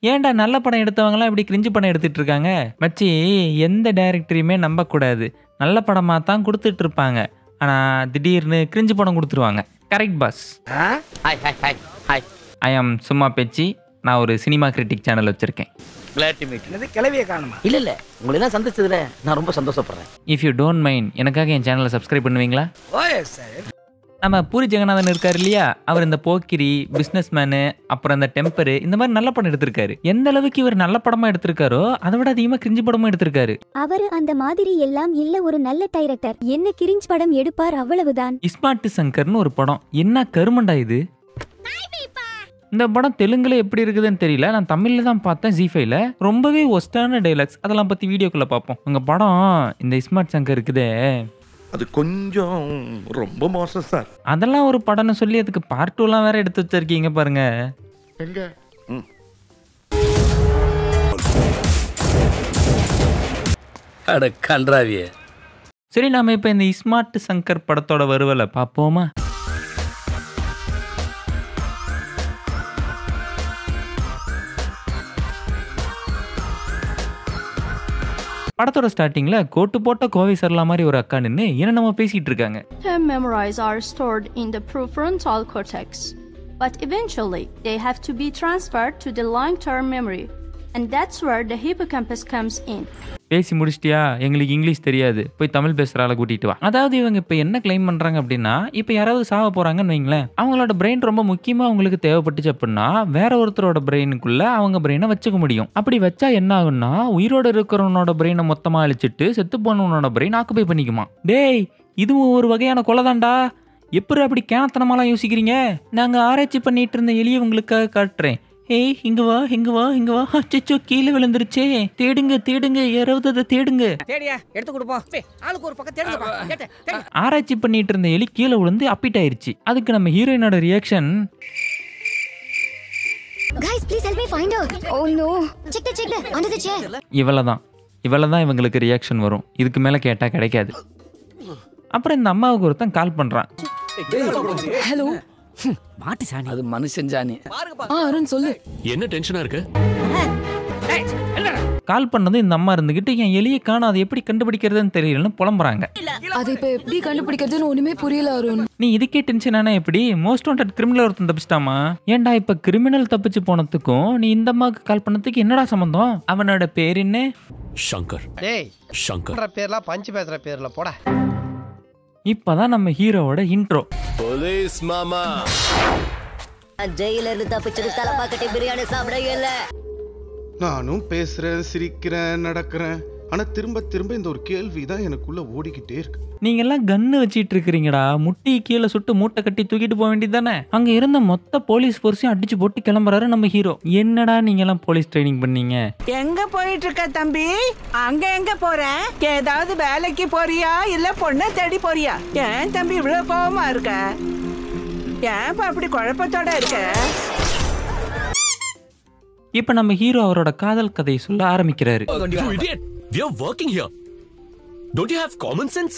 ஏன்டா நல்ல படம் எடுத்தவங்களாம் இப்படி கிரிஞ்சு படம் எடுத்துட்டு இருக்காங்க? மச்சி, எந்த டைரக்டரையுமே நம்பக்கூடாது. நல்ல படமாக தான் கொடுத்துட்டு இருப்பாங்க, ஆனால் திடீர்னு கிரிஞ்சு படம் கொடுத்துருவாங்க. Correct pass. ஐ ஆம் சும்மா பேச்சு. நான் ஒரு சினிமா கிரிட்டிக் சேனல் வச்சுருக்கேன். கிளவிய காணுமா? இல்ல உங்களை எல்லாம் சந்திச்சதுல நான் ரொம்ப சந்தோஷப்படுறேன். இஃப் யூ டோன்ட் மைண்ட் எனக்காக என் சேனலை சப்ஸ்கிரைப் பண்ணுவீங்களா? நம்ம பூரி ஜெகநாதன் இருக்காரு இல்லையா, அவர் இந்த போக்கிரி, பிஸ்னஸ் மேனு, அப்புறம் இந்த டெம்பரு, இந்த மாதிரி நல்ல படம் எடுத்திருக்காரு. எந்த அளவுக்கு இவர் நல்ல படமா எடுத்திருக்காரோ அதை விட அதிகமா கிரிஞ்சு படமும் எடுத்திருக்காரு. அவர் அந்த மாதிரி எல்லாம் இல்ல, ஒரு நல்ல டைரக்டர். என்ன கிரிஞ்ச் படம் எடுப்பார், அவ்வளவுதான். இஸ்மார்ட் சங்கர்னு ஒரு படம். என்ன கருமண்டா இது. இந்த படம் தெலுங்குல எப்படி இருக்குதுன்னு தெரியல, நான் தமிழ்ல தான் பார்த்தேன். ஜி5ல ரொம்பவே ஒஸ்டான டைலாக்ஸ், அதெல்லாம் பத்தி வீடியோக்குள்ள பார்ப்போம். உங்க படம் இந்த இஸ்மார்ட் சங்கர் இருக்குதே, அது கொஞ்சம் ரொம்ப மோசம் சார். அதெல்லாம் ஒரு படம்னு சொல்லி அதுக்கு பார்ட் 2லாம் வேற எடுத்து வச்சிருக்கீங்க பாருங்க. எங்க அட கன்றாவியே. சரி, நாம இப்ப இந்த இஸ்மார்ட் சங்கர் படத்தோட வருவலை பார்ப்போமா? படத்தோட ஸ்டார்டிங்ல கோட்டு போட்ட கோவை சரலா மாதிரி ஒரு அக்கா நின்று என்னென்னமோ பேசிட்டு இருக்காங்க. Memories are stored in the prefrontal cortex, but eventually they have to be transferred to the long-term memory, and that's where the hippocampus comes in. பேசி முடிச்சிட்டியா? எங்களுக்கு இங்கிலீஷ் தெரியாது, போய் தமிழ் பேசுற ஆளை கூட்டிட்டு வா. அதாவது இவங்க இப்ப என்ன கிளைம் பண்றாங்க அப்படின்னா, இப்ப யாராவது சாவ போறாங்கன்னு வைங்களேன், அவங்களோட பிரெயின் ரொம்ப முக்கியமா அவங்களுக்கு தேவைப்பட்டுச்சு அப்படின்னா வேற ஒருத்தரோட பிரெயினுக்குள்ள அவங்க பிரெயினை வச்சுக்க முடியும். அப்படி வச்சா என்ன ஆகும்னா, உயிரோட இருக்கிறவனோட பிரெயினை மொத்தமா அழிச்சிட்டு செத்து போனவனோட பிரெயின் ஆக்குபை பண்ணிக்குமா. டேய், இதுவும் ஒரு வகையான கொலைதான்டா. எப்படி அப்படி கேனத்தனமாலாம் யோசிக்கிறீங்க? நாங்க ஆராய்ச்சி பண்ணிட்டு இருந்த எளிய உங்களுக்காக காட்டுறேன். ஏய், இங்க வா, இங்க வா, இங்க வா. அச்சோ, கீழே விழுந்துருச்சே. தேடுங்க தேடுங்க, யாராவது அதை தேடுங்க. எடுத்து கொடுப்போம். ஆளுக்கு ஒரு பக்கம் தேடுங்க. ஆராய்ச்சி பண்ணிட்டு இருந்த எலி கீழே விழுந்து அப்பிட் ஆயிருச்சு. அதுக்கு நம்ம ஹீரோயினோட reaction, Guys, please help me find her. Oh no. Check the under the chair. இவ்வளவுதான் இவங்களுக்கு ரியாக்ஷன் வரும். இதுக்கு மேல கேட்டா கிடைக்காது. அப்புறம் இந்த அம்மாவுக்கு ஒருத்தன் கால் பண்றான். ஹலோ, மாட்டு சாணி. அது மனுஷன் சாணி. அருண் சொல்லு. என்ன டென்ஷனா இருக்கு? கால் பண்ணது இந்த அம்மா இருந்துகிட்டு என் எலியை காணோம், அதை எப்படி கண்டுபிடிக்கிறதுன்னு தெரியலன்னு புலம்புறாங்க. அது இப்ப எப்படி கண்டுபிடிக்கிறதுன்னு ஒண்ணுமே புரியல அருண். நீ இதுக்கே டென்ஷன் ஆனா எப்படி? மோஸ்ட் வாண்டட் கிரிமினல் ஒருத்தன் தப்பிச்சிட்டாமா. ஏன்டா இப்ப கிரிமினல் தப்பிச்சு போனதுக்கும் நீ இந்த அம்மாவுக்கு கால் பண்ணதுக்கு என்னடா சம்பந்தம்? அவனோட பேர் என்ன? சங்கர். டேய், சங்கர் பேர்லாம் பஞ்சு பேசுற பேர்ல போடா. இப்பதான் நம்ம ஹீரோவோட இன்ட்ரோ. போலீஸ் மாமா. ஜெயில இருந்து தப்பிச்சது தலப்பாக்கட்டி பிரியாணி சாப்பிட இல்ல. நானும் பேசுறேன், சிரிக்கிறேன், நடக்கிறேன். ஆனா திரும்ப திரும்ப இந்த ஒரு கேள்விதான் எனக்குள்ள ஓடிக்கிட்டே இருக்கு. நீங்க எல்லாம் கன்னு வச்சிட்டு இருக்கிறீங்கடா. முட்டி கீழே சுட்டு மூட்டை கட்டி தூக்கிட்டு போக வேண்டியதானே? அங்க இருந்த மொத்த போலீஸ் போர்ஸையும் அடிச்சு போட்டு கிளம்புறாரு நம்ம ஹீரோ. என்னடா நீங்க எல்லாம் போலீஸ் ட்ரைனிங் பண்ணீங்க? எங்க போயிட்டு இருக்க தம்பி? அங்க எங்க போற? ஏதாவது வேலைக்கு போறியா இல்ல பொண்ணை தேடி போறியா? ஏன் தம்பி இவ்வளவு கோவமா இருக்க? ஏன் அப்படி குழப்பத்தோட இருக்க? இப்ப நம்ம ஹீரோ அவரோட காதல் கதையை சொல்ல ஆரம்பிக்கிறாரு. You idiot. We are working here. Don't you have common sense?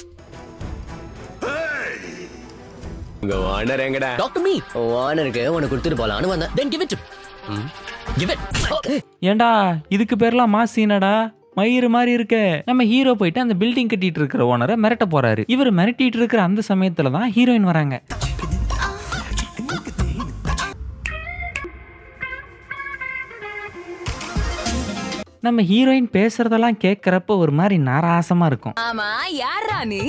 உங்க ஓனர் எங்கடா? டாக்டர் மீ ஓனருக்கு உனக்கு கொடுத்துட்டு போலான்னு வந்தேன். Then give it. Give it. ஏண்டா இதுக்கு பேர்லாம் மாசினடா மயிறு மாதிரி இருக்க. நம்ம ஹீரோ போயிட்டு அந்த பில்டிங் கட்டிட்டு இருக்கிற ஓனரை மிரட்ட போறாரு. இவர் மிரட்டிட்டு இருக்கிற அந்த சமயத்துல தான் ஹீரோயின் வராங்க. நம்ம ஹீரோயின் பேசுறதெல்லாம் கேட்கறப்ப ஒரு மாதிரி நாராசமா இருக்கும். ஆமா, யாரா நீ?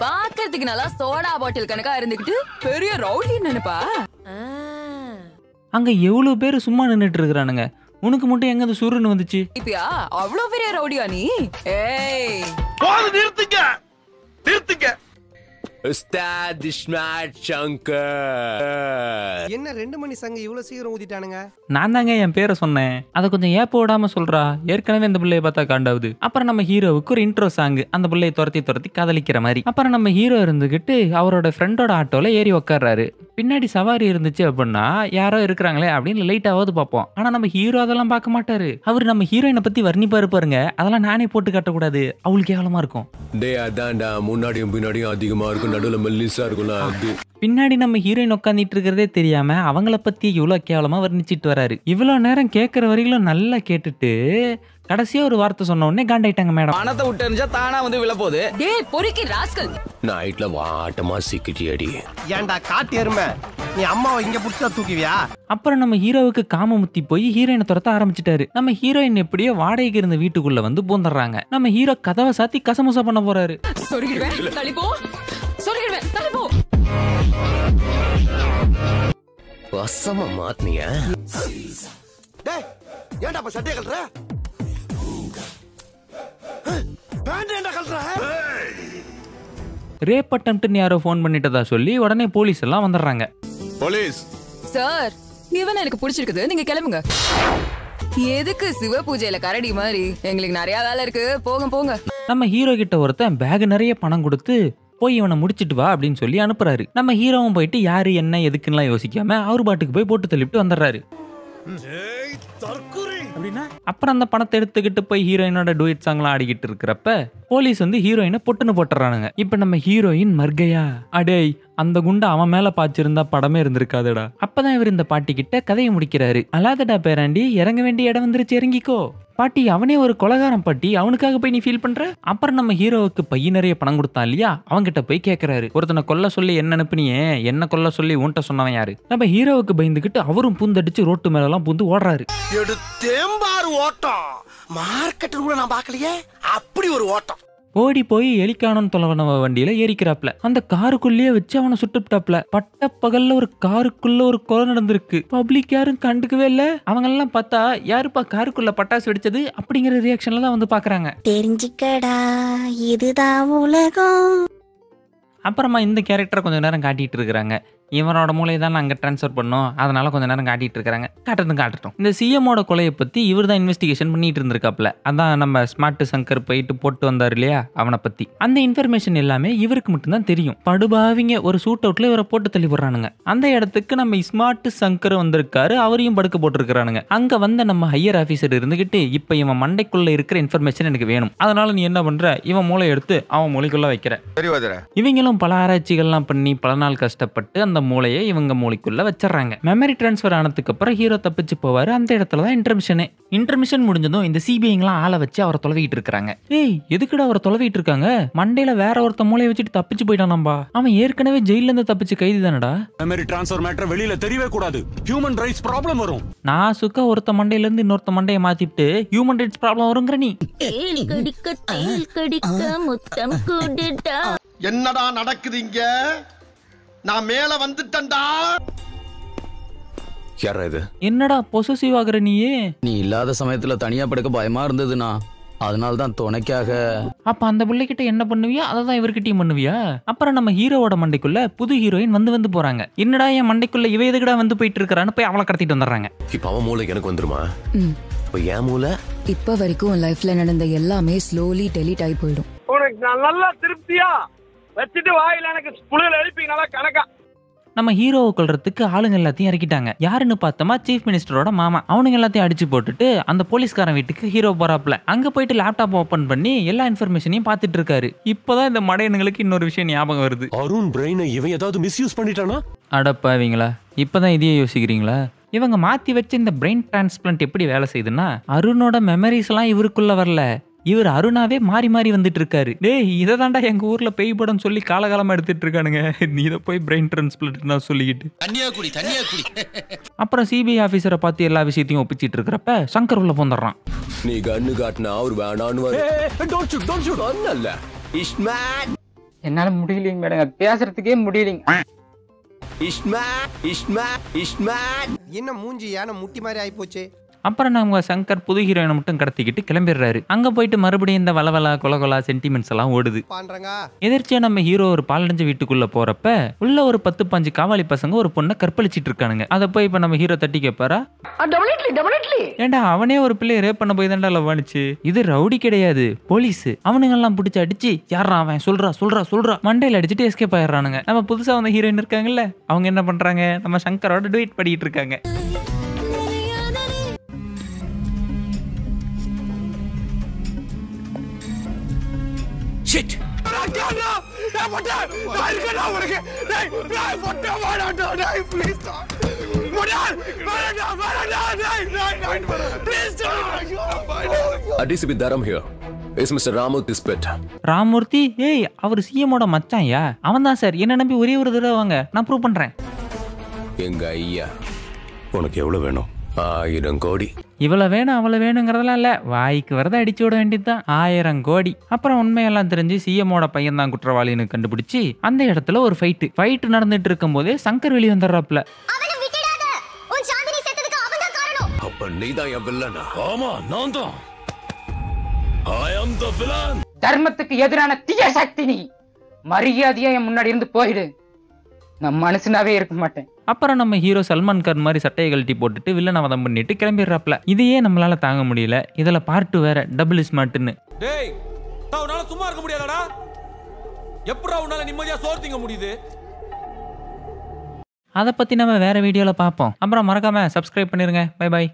பாக்கிறதுக்கு நல்லா சோடா பாட்டில் கணக்கா இருந்துகிட்டு பெரிய ரவுடி நினைப்பா? அங்க எவ்வளவு பேரு சும்மா நின்னுட்டு இருக்கிறானுங்க. உனக்கு மட்டும் எங்க அந்த சுருன்னு வந்துச்சு? இப்பயா அவ்வளவு பெரிய ரவுடியா நீ? ஏய், நிறுத்துங்க நிறுத்துங்க. உஸ்தாத் இஸ்மார்ட் சங்கர். என்ன 2 மணி சங்க இவ்வளவு சீக்கிரம் ஊதிட்டானுங்க? நான் தாங்க என் பேரை சொன்னேன். அதை கொஞ்சம் ஏப்ப விடாம சொல்றா. ஏற்கனவே இந்த பிள்ளைய பார்த்தா காண்டாவுது. அப்புறம் நம்ம ஹீரோவுக்கு ஒரு இன்ட்ரோ சாங், அந்த பிள்ளையை துரத்தி காதலிக்கிற மாதிரி. அப்புறம் நம்ம ஹீரோ இருந்துகிட்டு அவரோட ஃப்ரெண்டோட ஆட்டோல ஏறி உட்கார்றாரு. பின்னாடி சவாரி இருந்துச்சு அப்படின்னா யாரோ இருக்கிறாங்களே அப்படின்னு லைட்டாவது பார்ப்போம். ஆனா நம்ம ஹீரோ அதெல்லாம் பார்க்க மாட்டாரு. அவர் நம்ம ஹீரோயினை பத்தி வர்ணிப்பாரு பாருங்க. அதெல்லாம் நானே போட்டு காட்டக்கூடாது, அவளுக்கு கேவலமா இருக்கும். டே அதான்டா, முன்னாடியும் பின்னாடியும் அதிகமா இருக்கும். நடுவுல மெல்லிசா இருக்கும்ல அது. பின்னாடி நம்ம ஹீரோயின் உட்காந்துட்டு இருக்கிறதே தெரியாம அவங்கள பத்தி இவ்வளவு கேவலமா வர்ணிச்சிட்டு வராரு. இவ்வளவு நேரம் கேட்கற வரைக்கும் நல்லா கேட்டுட்டு கடைசியா ஒரு வார்த்தை சொன்ன உடனே காண்டாயிட்டாங்க மேடம். பணத்தை விட்டு எறிஞ்சா தானா வந்து விழ போகுது. டேய் பொறுக்கி ராஸ்கல். நைட்ல வாட்டமா சிக்கிட்டியடி. ஏன்டா காட்டு எருமை, நீ அம்மாவை இங்க புடிச்சா தூக்குவியா? அப்புறம் நம்ம ஹீரோவுக்கு காம முத்தி போய் ஹீரோயினை துரத்த ஆரம்பிச்சிட்டாரு. நம்ம ஹீரோயின் எப்படியோ வாடகைக்கு இருந்த வீட்டுக்குள்ள வந்து பூந்துடுறாங்க. நம்ம ஹீரோ கதவை சாத்தி கசமுசா பண்ண போறாரு. சொருகிடுவேன் தள்ளிப்போ, சொருகிடுவேன் தள்ளிப்போ. வசமா மாட்னிய. டேய் ஏன்டா அப்ப சட்டைய கழற? பேண்ட் ஏன்டா கழற? ரேப் அட்டெம்ப்ட்னு யாரோ ஃபோன் பண்ணிட்டதா சொல்லி உடனே போலீஸ் எல்லாம் வந்துடுறாங்க. போலீஸ் சார், இவன் எனக்கு பிடிச்சிருக்குது, நீங்க கிளம்புங்க. எதுக்கு சிவ பூஜையில கரடி மாதிரி? எங்களுக்கு நிறைய வேலை இருக்கு, போங்க போங்க. நம்ம ஹீரோ கிட்ட ஒருத்தன் பேக் நிறைய பணம் கொடுத்து போய் இவனை முடிச்சிட்டு வா அப்படின்னு சொல்லி அனுப்புறாரு. நம்ம ஹீரோவும் போயிட்டு யாரு என்ன எதுக்குன்னு யோசிக்காம அவர் பாட்டுக்கு போய் போட்டு தள்ளிட்டு வந்துடுறாரு. அப்புறம் அந்த பணத்தை எடுத்துக்கிட்டு போய் ஹீரோயினோட டூயட் சாங்லாம் ஆடிக்கிட்டு இருக்கிறப்ப போலீஸ் வந்து ஹீரோயினை பொட்டுன்னு போட்டுறானுங்க. இப்ப நம்ம ஹீரோயின் மர்கையா அடேய் அந்த குண்டை அவன் மேல பாய்ச்சிருந்தா படமே இருந்திருக்காதடா. அப்பதான் இவர் இந்த பாட்டி கிட்ட கதையை முடிக்கிறாரு. அல்லாதடா பேராண்டி, இறங்க வேண்டிய இடம் வந்துருச்சு, இறங்கிக்கோ. பாட்டி அவனே ஒரு கொலகாரம் பாட்டி, அவனுக்காக போய் நீ ஃபீல் பண்ற? அப்புறம் நம்ம ஹீரோவுக்கு பைய நிறைய பணம் கொடுத்தான் இல்லையா, அவன்கிட்ட போய் கேட்கறாரு. ஒருத்தனை கொல்ல சொல்லி என்ன அனுப்புனியே, என்ன கொல்ல சொல்லி உன்ட்ட சொன்னவன் யாரு? நம்ம ஹீரோவுக்கு பயந்துகிட்டு அவரும் பூந்தடிச்சு ரோட்டு மேல எல்லாம் பூந்து ஓடுறாரு. எடுத்தேம்பாரு ஓட்டம், மார்க்கெட் கூட நான் பார்க்கலையே, அப்படி ஒரு ஓட்டம். ஓடி போய் எலிக்கானன் தொலைவனவ வண்டியில ஏறிக்கிறாப்ல. அந்த காருக்குள்ளேயே வச்சு அவனை சுட்டுட்டாப்ல. பட்ட பகல்ல ஒரு காருக்குள்ள ஒரு கொலை நடந்திருக்கு. பப்ளிக் யாரும் கண்டுக்கவே இல்ல. அவங்க எல்லாம் பார்த்தா யாருப்பா காருக்குள்ள பட்டாசு வெடிச்சது அப்படிங்கிற ரியாக்ஷன்ல தான் வந்து பாக்குறாங்க. தெரிஞ்சுக்கடா இதுதான் உலகம். அப்புறமா இந்த கேரக்டரை கொஞ்ச நேரம் காட்டிட்டு இருக்கிறாங்க. இவனோட மூளையை தான் நாங்கள் ட்ரான்ஸ்ஃபர் பண்ணோம், அதனால கொஞ்ச நேரம் காட்டிட்டு இருக்காங்க. காட்டட்டும். இந்த சிஎம்மோட கொலையை பற்றி இவர் தான் இன்வெஸ்டிகேஷன் பண்ணிட்டு இருந்திருக்காப்ல. அதான் நம்ம ஸ்மார்ட் சங்கர் போயிட்டு போட்டு வந்தார் இல்லையா, அவனை பற்றி. அந்த இன்ஃபர்மேஷன் எல்லாமே இவருக்கு மட்டும்தான் தெரியும். படுபாவிங்க ஒரு ஷூட் அவுட்ல இவரை போட்டு தள்ளி போடுறானுங்க. அந்த இடத்துக்கு நம்ம ஸ்மார்ட் சங்கர் வந்திருக்காரு, அவரையும் படுக்க போட்டுருக்கானுங்க. அங்கே வந்த நம்ம ஹையர் ஆஃபீஸர் இருந்துகிட்டு இப்போ இவன் மண்டைக்குள்ள இருக்கிற இன்ஃபர்மேஷன் எனக்கு வேணும், அதனால நீ என்ன பண்ற, இவன் மூளை எடுத்து அவன் மூளைக்குள்ள வைக்கிற. இவங்களும் பல ஆராய்ச்சிகள்லாம் பண்ணி பல நாள் கஷ்டப்பட்டு அந்த மூளையை இவங்க மூளைக்குள்ள வச்சிடறாங்க. மெமரி டிரான்ஸ்ஃபர் ஆனதுக்கு அப்புறம் ஹீரோ தப்பிச்சு போவாரு. அந்த இடத்துல தான் இன்டர்மிஷன் முடிஞ்சதும் இந்த சிபிஐங்களாம் ஆளை வச்சு அவரை தொலைவிட்டு இருக்காங்க. ஏய் எதுக்குடா அவரை தொலைவிட்டு இருக்காங்க? மண்டையில வேற ஒருத்த மூளையை வச்சுட்டு தப்பிச்சு போயிட்டானம்பா. அவன் ஏற்கனவே ஜெயில இருந்து தப்பிச்சு கைதி தானடா. மெமரி டிரான்ஸ்ஃபர் மேட்டர் வெளியில தெரியவே கூடாது, ஹியூமன் ரைட்ஸ் ப்ராப்ளம் வரும். நான் சுக்க ஒருத்த மண்டையில இருந்து இன்னொருத்த மண்டையை மாத்திட்டு ஹியூமன் ரைட்ஸ் ப்ராப்ளம் வருங்கிற நீ. என்னடா நடக்குது இங்க? நான் மேல வந்துட்டேன்டா. யாரா இது? என்னடா பொசசிவ் ஆகுற நீயே? நீ இல்லாத சமயத்துல தனியா படுக்க பயமா இருந்ததுனா அதனால தான் துணைக்காக. அப்ப அந்த பிள்ளைகிட்ட என்ன பண்ணுவியா, அதை தான் இவர்கிட்டயும் பண்ணுவியா? அப்புறம் நம்ம ஹீரோவோட மண்டைக்குள்ள புது ஹீரோயின் வந்து போறாங்க. என்னடா என் மண்டைக்குள்ள இவ எதுக்குடா வந்து போயிட்டு இருக்கான்னு போய் அவளை கடத்திட்டு வந்துடுறாங்க. இப்ப அவன் மூளை எனக்கு வந்துருமா? இப்ப என் மூளை இப்ப வரைக்கும் லைஃப்ல நடந்த எல்லாமே ஸ்லோலி டெலீட் ஆகி போயிடும். உனக்கு நான் நல்லா திருப்தியா வச்சிட்டு வாயில எனக்கு புளியில எழுப்பி நல்லா கணக்கா. நம்ம ஹீரோவை கொல்றதுக்கு ஆளுங்க எல்லாத்தையும் இறக்கிட்டாங்க. யாருன்னு பார்த்தோமா, சீஃப் மினிஸ்டரோட மாமா. அவனுங்க எல்லாத்தையும் அடிச்சு போட்டுட்டு அந்த போலீஸ்காரன் வீட்டுக்கு ஹீரோ போறாப்ல. அங்க போயிட்டு லேப்டாப் ஓபன் பண்ணி எல்லா இன்ஃபர்மேஷனையும் பார்த்துட்டு இருக்காரு. இப்பதான் இந்த மடையனுங்களுக்கு இன்னொரு விஷயம் ஞாபகம் வருது. அருண் பிரெயினை இவன் ஏதாவது மிஸ்யூஸ் பண்ணிட்டானா? அடப்பாவீங்களா, இப்பதான் இதையே யோசிக்கிறீங்களா? இவங்க மாத்தி வச்ச இந்த பிரெயின் டிரான்ஸ்பிளான்ட் எப்படி வேலை செய்யுதுன்னா, அருணோட மெமரிஸ் எல்லாம் இவருக்குள்ள வரல, இவர் அருணாவே மாறி மாறி வந்துட்டு இருக்காரு. டேய் இதை தாண்டா எங்க ஊர்ல பேய் படம் சொல்லி காலகாலமா எடுத்துட்டு இருக்கானுங்க. நீ இதை போய் பிரெயின் டிரான்ஸ்பிளான்ட் சொல்லிக்கிட்டு தண்ணியாக்குடி. அப்புறம் சிபிஐ ஆபீசரை பார்த்து எல்லா விஷயத்தையும் ஒப்பிச்சிட்டு இருக்கிறப்ப சங்கர் உள்ள போந்துடுறான். நீ கண்ணு காட்டினா அவர் வேணான்னு என்னால முடியலைங்க மேடம், பேசுறதுக்கே முடியலைங்க. என்ன மூஞ்சி யானை முட்டி மாதிரி ஆயி போச்சு. அப்புறம் நம்ம சங்கர் புது ஹீரோயினை மட்டும் கடத்திக்கிட்டு கிளம்பிடுறாரு. அங்க போயிட்டு மறுபடியும் இந்த வளவலா கொலகொலா சென்டிமெண்ட்ஸ் எல்லாம் ஓடுது. எதிர்ச்சியா நம்ம ஹீரோ ஒரு பாலடைஞ்ச வீட்டுக்குள்ள போறப்ப உள்ள ஒரு 10-15 காவாலி பசங்க ஒரு பொண்ணை கற்பழிச்சிட்டு இருக்கானுங்க. அதை போய் இப்ப நம்ம ஹீரோ தட்டி கேட்பாரா, ஏண்டா அவனே ஒரு பிள்ளைய ரேப் பண்ண போய் தான்டா லவ் ஆனிச்சு. இது ரவுடி கிடையாது, போலீஸ். அவனுங்க எல்லாம் பிடிச்சி அடிச்சு யாரா அவன் சொல்றா மண்டையில அடிச்சுட்டு எஸ்கேப் ஆயிடுறானுங்க. நம்ம புதுசா வந்த ஹீரோயின் இருக்காங்கல்ல, அவங்க என்ன பண்றாங்க, நம்ம சங்கரோட டுவேட் பண்ணிட்டு இருக்காங்க. DCP Dharam here. Is Mr. Ramu Tispet. Ramurthy ஏய் அவர் சிஎமோட மச்சான்யா. அவன் தான் சார். என்ன நம்பி ஒரே ஒரு தடவை வாங்க, நான் ப்ரூவ் பண்றேன். எங்க ஐயா உனக்கு எவ்வளவு வேணும்? 1000 கோடி. இவ்வளவு வேணும் அவ்வளவு வேணுங்கிறதெல்லாம் இல்ல, வாய்க்கு வரத அடிச்சு விட வேண்டியதுதான். 1000 கோடி. அப்புறம் உண்மையெல்லாம் தெரிஞ்சு சிஎமோட பையன் தான் குற்றவாளின்னு கண்டுபிடிச்சு அந்த இடத்துல ஒரு ஃபைட் நடந்துட்டு இருக்கும் போதே சங்கர் வெளியே வந்துடுறாப்ல. அப்ப நீதான் என் வில்லனா? ஆமா நான் தான். I am the villain. தர்மத்துக்கு எதிரான தீய சக்தி நீ. மரியாதையா என் முன்னாடி இருந்து போயிடு. நான் மனுஷனாவே இருக்க மாட்டேன். அப்புறம் நம்ம ஹீரோ சல்மான் கான் மாதிரி சட்டையை கழட்டி போட்டுட்டு வில்லனை வதம் பண்ணிட்டு கிளம்பிடுறாப்ல. இதையே நம்மளால தாங்க முடியல. இதுல பார்ட் வேற டபுள் ஸ்மார்ட்னு. டேய் உன்னால சும்மா இருக்க முடியாதடா? எப்பறா உன்னால நிம்மதியா சோறு திங்க முடியுது? அதை பத்தி நம்ம வேற வீடியோல பார்ப்போம். அப்புறம் மறக்காம சப்ஸ்கிரைப் பண்ணிருங்க. Bye by.